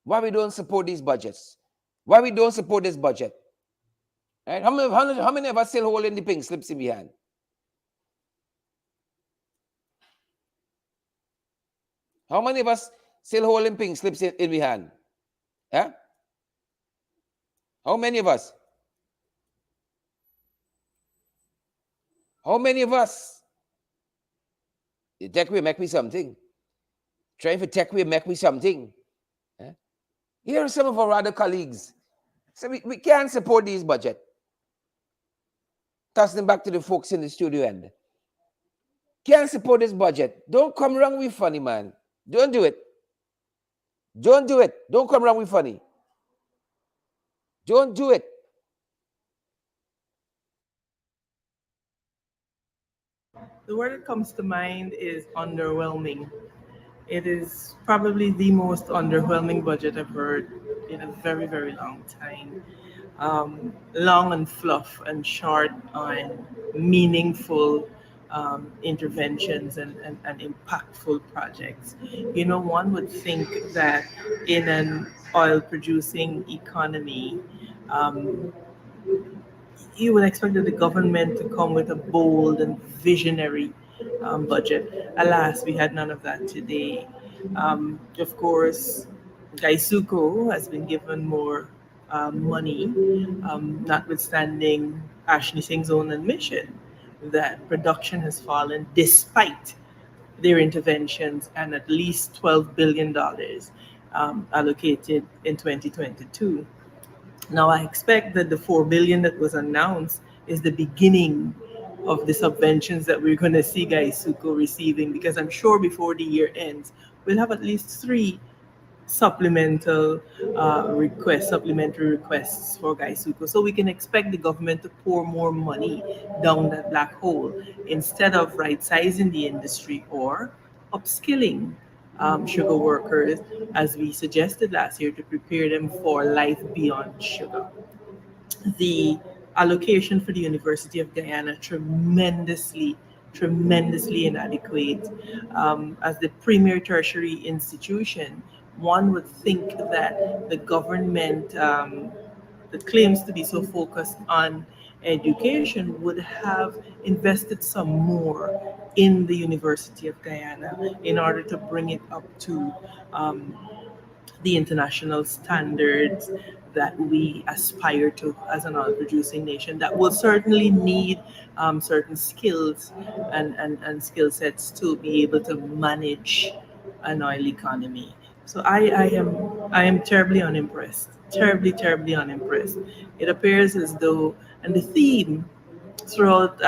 why we don't support these budgets, why we don't support this budget. Right? How many of us still holding the pink slips in behind? How many of us still holding pink slips in behind? Yeah? How many of us? How many of us? The tech will make me something. Trying for tech will make me something. Yeah? Here are some of our other colleagues. So we can't support these budget. Toss them back to the folks in the studio end. Can't support this budget. Don't come around with funny, man. Don't do it. Don't do it. Don't come around with funny. Don't do it. The word that comes to mind is underwhelming. It is probably the most underwhelming budget I've heard in a very, very long time. Long on fluff and short on meaningful interventions and impactful projects. One would think that in an oil producing economy, um, you would expect that the government to come with a bold and visionary budget. Alas, we had none of that today. Of course, Gaisuko has been given more money, notwithstanding Ashley Singh's own admission that production has fallen despite their interventions and at least $12 billion allocated in 2022. Now, I expect that the 4 billion that was announced is the beginning of the subventions that we're going to see Gaisuko receiving, because I'm sure before the year ends, we'll have at least three supplementary requests for Gaisuko. So we can expect the government to pour more money down that black hole instead of right sizing the industry or upskilling sugar workers, as we suggested last year, to prepare them for life beyond sugar. The allocation for the University of Guyana tremendously inadequate. As the premier tertiary institution, one would think that the government that claims to be so focused on education would have invested some more in the University of Guyana in order to bring it up to um, the international standards that we aspire to as an oil producing nation, that will certainly need certain skills and skill sets to be able to manage an oil economy. So I am terribly unimpressed. Terribly unimpressed. It appears as though, and the theme throughout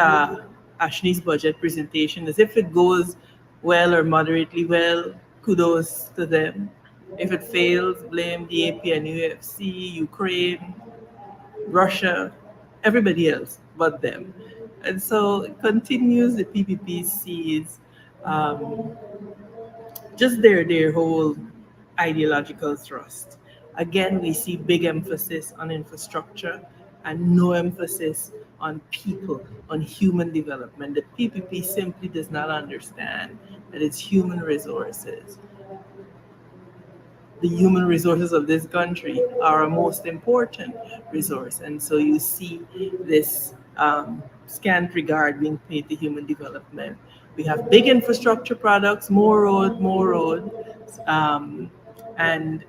Ashley's budget presentation, as if it goes well or moderately well, kudos to them. If it fails, blame the APNUFC, Ukraine, Russia, everybody else but them. And so it continues the PPPC's um, just their whole ideological thrust. Again, we see big emphasis on infrastructure and no emphasis on people, on human development. The PPP simply does not understand that it's human resources. The human resources of this country are our most important resource. And so you see this scant regard being paid to human development. We have big infrastructure products, more road. Um, and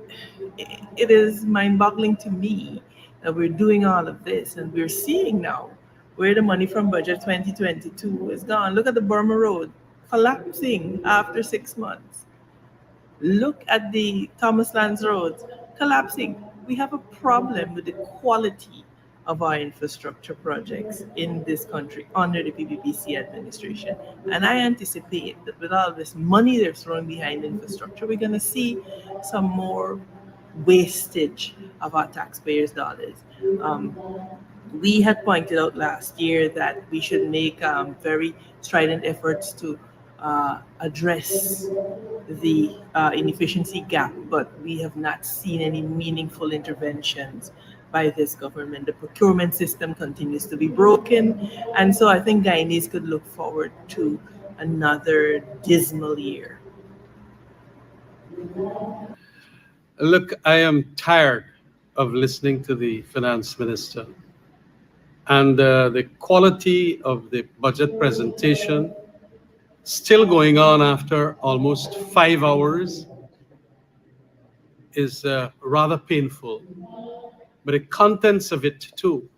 it is mind boggling to me that we're doing all of this and we're seeing now where the money from budget 2022 is gone. Look at the Burma Road collapsing after 6 months. Look at the Thomas Lands roads collapsing. We have a problem with the quality of our infrastructure projects in this country under the PPPC administration. And I anticipate that with all this money they're throwing behind infrastructure, we're going to see some more wastage of our taxpayers' dollars. Um, we had pointed out last year that we should make very strident efforts to address the inefficiency gap, but we have not seen any meaningful interventions by this government. The procurement system continues to be broken, and so I think Guyanese could look forward to another dismal year. Look, I am tired of listening to the finance minister, and the quality of the budget presentation still going on after almost 5 hours is rather painful. But the contents of it too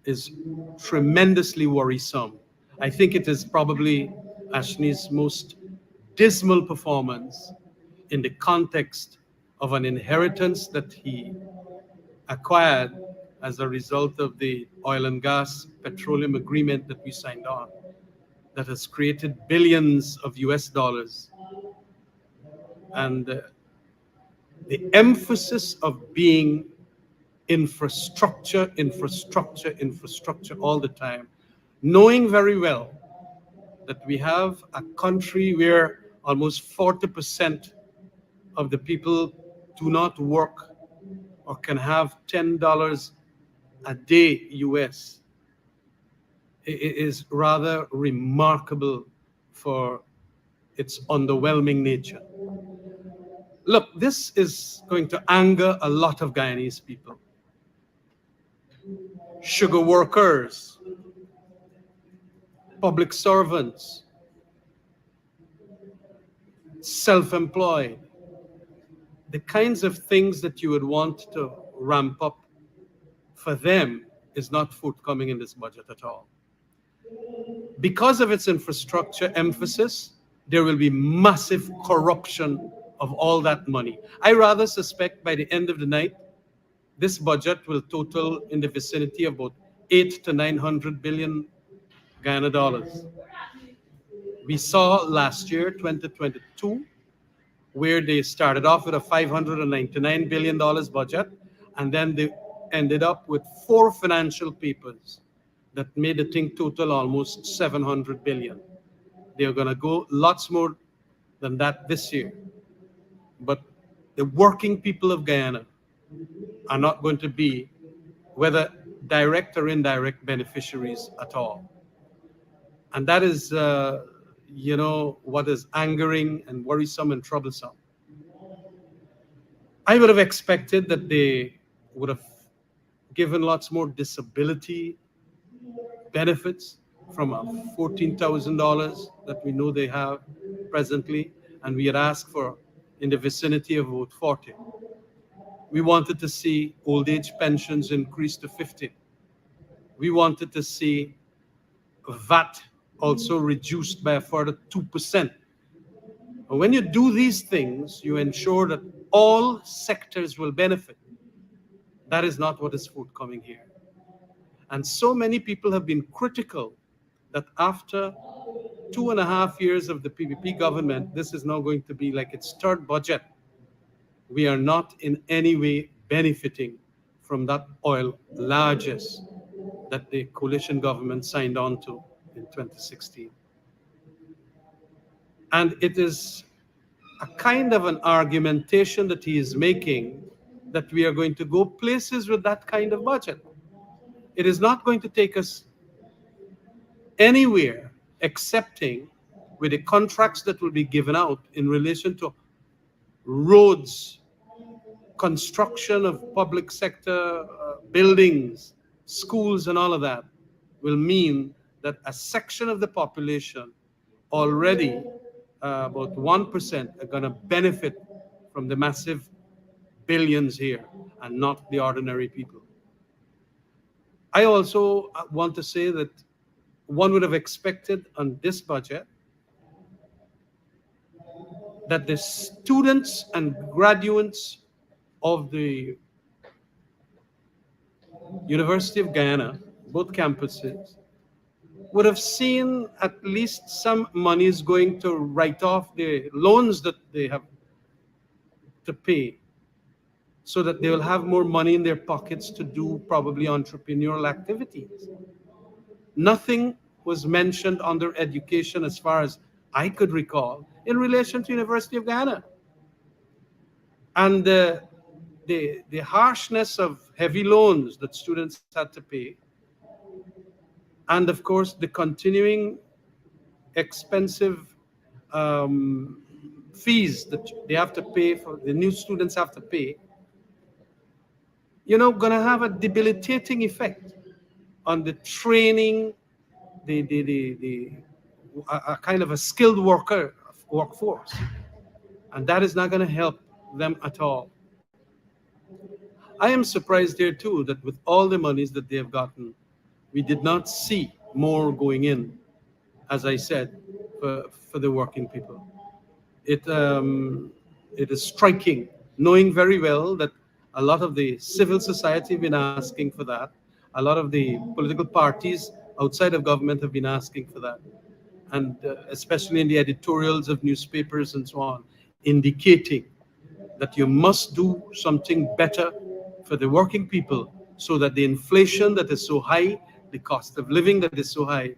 is tremendously worrisome. I think it is probably Ashley's most dismal performance in the context of an inheritance that he acquired as a result of the oil and gas petroleum agreement that we signed on, that has created billions of US dollars. And the emphasis of being infrastructure all the time, knowing very well that we have a country where almost 40% of the people do not work or can have $10 a day US. It is rather remarkable for its underwhelming nature. Look, this is going to anger a lot of Guyanese people. Sugar workers, public servants, self-employed, the kinds of things that you would want to ramp up for them is not forthcoming in this budget at all. Because of its infrastructure emphasis, there will be massive corruption of all that money. I rather suspect by the end of the night, this budget will total in the vicinity of about 800 to 900 billion Guyana dollars. We saw last year, 2022, where they started off with a $599 billion budget, and then they ended up with 4 financial papers that made the thing total almost 700 billion. They're going to go lots more than that this year. But the working people of Guyana are not going to be, whether direct or indirect, beneficiaries at all. And that is, what is angering and worrisome and troublesome. I would have expected that they would have given lots more disability benefits from $14,000 that we know they have presently, and we had asked for in the vicinity of about 40. We wanted to see old age pensions increase to 50. We wanted to see VAT also reduced by a further 2%. But when you do these things, you ensure that all sectors will benefit. That is not what is forthcoming here. And so many people have been critical that after 2.5 years of the PPP government, this is now going to be like its third budget. We are not in any way benefiting from that oil largesse that the coalition government signed on to in 2016. And it is a kind of an argumentation that he is making that we are going to go places with that kind of budget. It is not going to take us anywhere excepting with the contracts that will be given out in relation to roads, construction of public sector buildings, schools, and all of that will mean that a section of the population, already about 1%, are going to benefit from the massive billions here and not the ordinary people. I also want to say that one would have expected on this budget that the students and graduates of the University of Guyana, both campuses, would have seen at least some monies going to write off the loans that they have to pay, so that they will have more money in their pockets to do probably entrepreneurial activities. Nothing was mentioned under education, as far as I could recall, in relation to University of Guyana. And the harshness of heavy loans that students had to pay, and of course the continuing expensive fees that they have to pay, for the new students have to pay, going to have a debilitating effect on the training, a kind of a skilled workforce. And that is not going to help them at all. I am surprised here too that with all the monies that they have gotten, we did not see more going in, as I said, for the working people. It is striking, knowing very well that a lot of the civil society have been asking for that. A lot of the political parties outside of government have been asking for that. And especially in the editorials of newspapers and so on, indicating that you must do something better for the working people so that the inflation that is so high, the cost of living that is so high,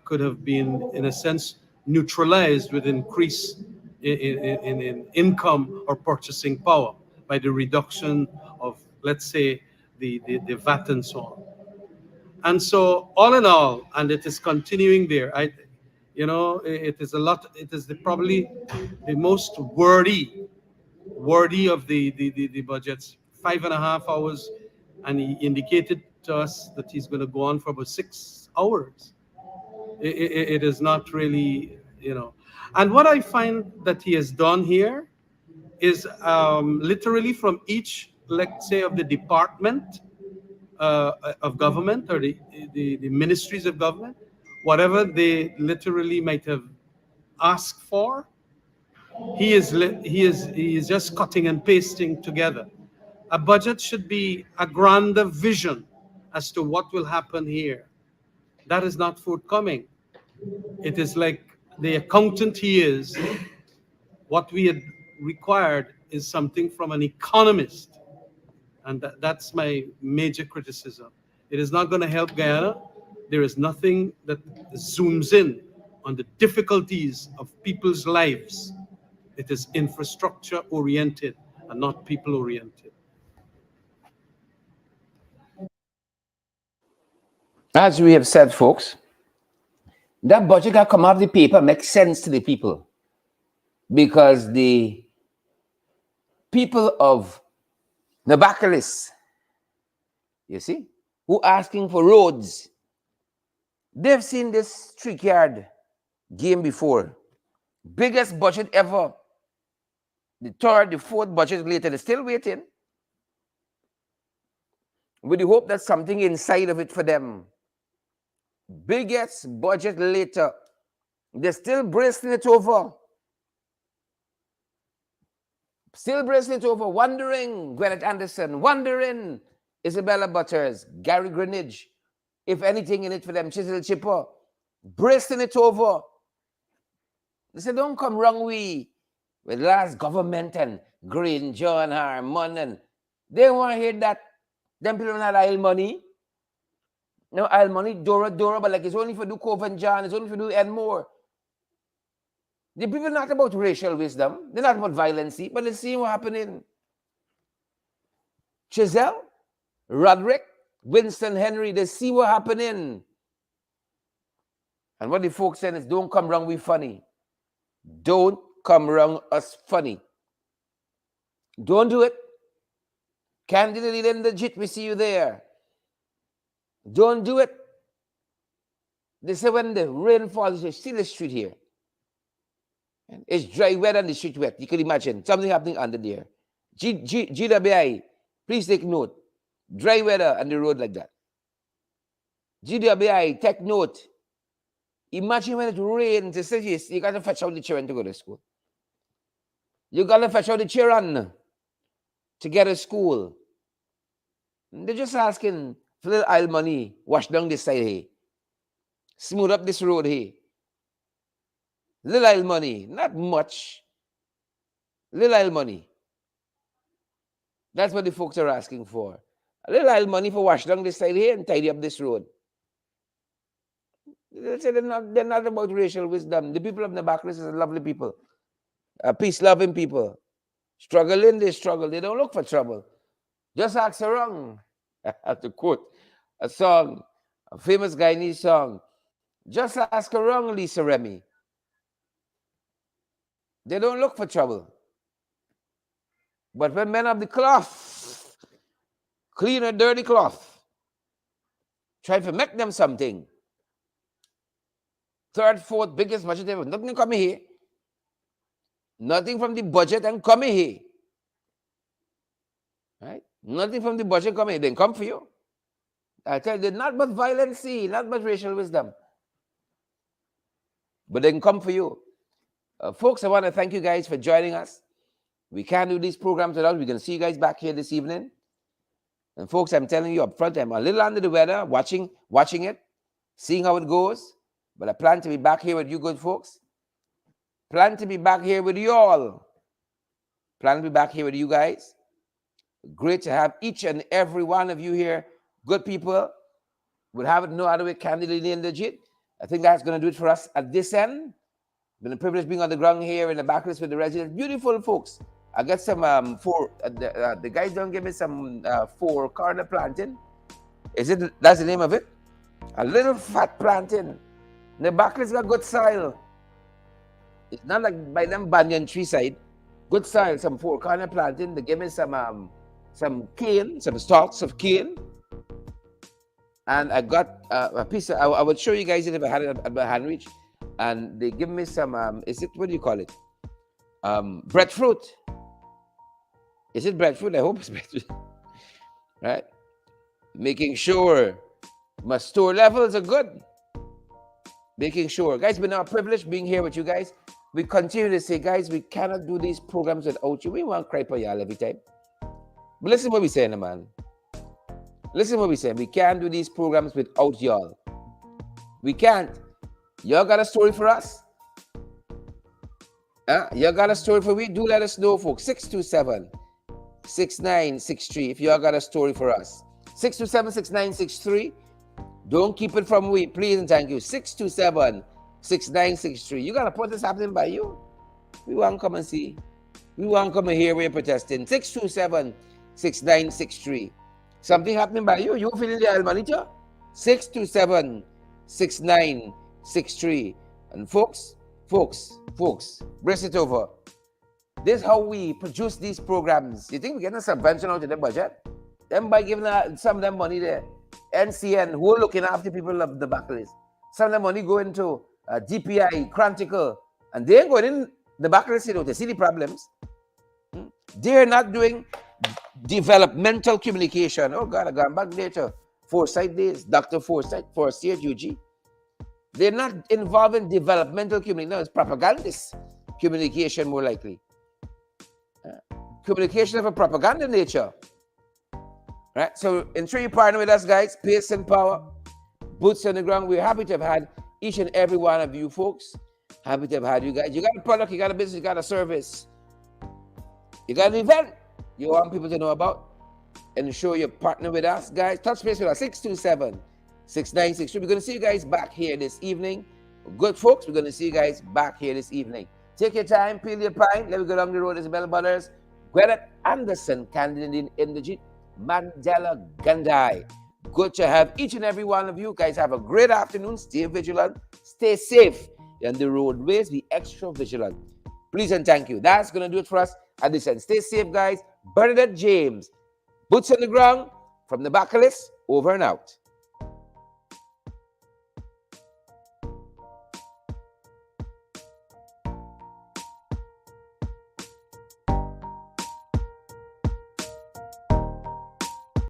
could have been, in a sense, neutralized with increase in income or purchasing power by the reduction of, let's say, the VAT and so on. And so, all in all, and it is continuing there. It is a lot. It is probably the most wordy of the budgets. 5.5 hours, and he indicated to us that he's going to go on for about 6 hours. It is not really. And what I find that he has done here is literally from each, let's say, of the department of government, or the ministries of government, whatever they literally might have asked for, he is just cutting and pasting together. A budget should be a grander vision as to what will happen here. That is not forthcoming. It is like the accountant he is. What we had required is something from an economist. And that's my major criticism. It is not going to help Guyana. There is nothing that zooms in on the difficulties of people's lives. It is infrastructure oriented and not people oriented. As we have said, folks, that budget that come out of the paper makes sense to the people, because the people of Nabaclis, you see, who asking for roads, they've seen this street-yard game before. Biggest budget ever. The third, the fourth budget later, they're still waiting, with the hope that something inside of it for them. Biggest budget later, they're still bracing it over. Still bracing it over, wondering Gwyneth Anderson, wondering Isabella Butters, Gary Greenidge, if anything in it for them, Chisel Chipper, bracing it over. They said, don't come wrong with last government and Green, John Harmon, and they want to hear that. Them people not oil money. No oil money, Dora, but like it's only for do Cove and John, it's only for do Enmore. The people not about racial wisdom, they're not about violence, but let's see what happening. Chisel, Roderick, Winston Henry, they see what happening. And what the folks saying is, don't come wrong with funny. Don't come wrong us funny. Don't do it. Candidly and legit, we see you there. Don't do it. They say when the rain falls, you see the street here. It's dry weather and the street wet. You can imagine something happening under there. GWI, please take note. Dry weather and the road like that. GWI, take note. Imagine when it rains, you got to fetch out the children to go to school. You got to fetch out the children to get to school. They're just asking for little oil money, wash down this side here. Smooth up this road here. Little oil money, not much. Little oil money. That's what the folks are asking for. A little oil money for wash down this side here and tidy up this road. They say they're not about racial wisdom. The people of Nabaclis are lovely people. Peace-loving people. Struggling, they struggle. They don't look for trouble. Just ask around. I have to quote a song, a famous Guyanese song. Just ask around, Lisa Remy. They don't look for trouble. But when men of the cloth, clean a dirty cloth, try to make them something. Third, fourth, biggest budget ever. Nothing coming here. Nothing from the budget and coming here. Right? Nothing from the budget coming here. Then come for you. I tell you, not but violence, not but racial wisdom. But they can come for you. Folks, I want to thank you guys for joining us. We can't do these programs without. We're going to see you guys back here this evening. And folks, I'm telling you up front, I'm a little under the weather, watching it, seeing how it goes. But I plan to be back here with you good folks. Plan to be back here with you all. Plan to be back here with you guys. Great to have each and every one of you here. Good people. Would have it no other way, candidly and legit. I think that's going to do it for us at this end. Been a privilege being on the ground here in the Backless with the residents. Beautiful folks. I got some the guys don't give me some 4 corner planting. That's the name of it? A little fat planting. The Backless got good soil. It's not like by them banyan tree side. Good soil, some 4 corner planting. They give me some cane, some stalks of cane. And I got a piece of, I would show you guys it if I had it at my hand reach. And they give me some, what do you call it? Breadfruit. Is it breadfruit? I hope it's breadfruit. Right? Making sure my store levels are good. Making sure. Guys, been our privilege being here with you guys. We continue to say, guys, we cannot do these programs without you. We want to cry for y'all every time. But listen what we're saying, man. Listen what we're saying. We can't do these programs without y'all. We can't. Y'all got a story for us? Y'all got a story for we? Do let us know, folks. 627-6963 if y'all got a story for us. 627-6963. Don't keep it from we, please and thank you. 627-6963. You got a protest happening by you? We want to come and see. We want to come and hear where you're protesting. 627-6963. Something happening by you? You feeling the Almanita? 627-6963. And folks, brace it over. This is how we produce these programs. You think we're getting a subvention out of the budget? Them by giving some of them money there. NCN, who are looking after people of the Backless. Some of the money going to DPI, Crantical, and they ain't going in the Backless, you know, to see the problems. They're not doing developmental communication. Oh God, I got back later. Foresight days, Dr. Foresight, at UG. They're not involved in developmental communication. No, it's propagandist communication more likely. Communication of a propaganda nature. Right? So ensure you partner with us, guys. Pace and power. Boots on the ground. We're happy to have had each and every one of you folks. Happy to have had you guys. You got a product, you got a business, you got a service. You got an event you want people to know about. Ensure you partner with us, guys. Touch base with us. 627-6963. We're going to see you guys back here this evening. Good folks, we're going to see you guys back here this evening. Take your time, peel your pint. Let me go down the road. Isabel Butters, Gwyneth Anderson, candidate in the Jeep, Mandela Gandhi. Good to have each and every one of you. Guys, have a great afternoon. Stay vigilant. Stay safe. On the roadways, be extra vigilant. Please and thank you. That's going to do it for us at this end. Stay safe, guys. Bernadette James, boots on the ground from the Backless, over and out.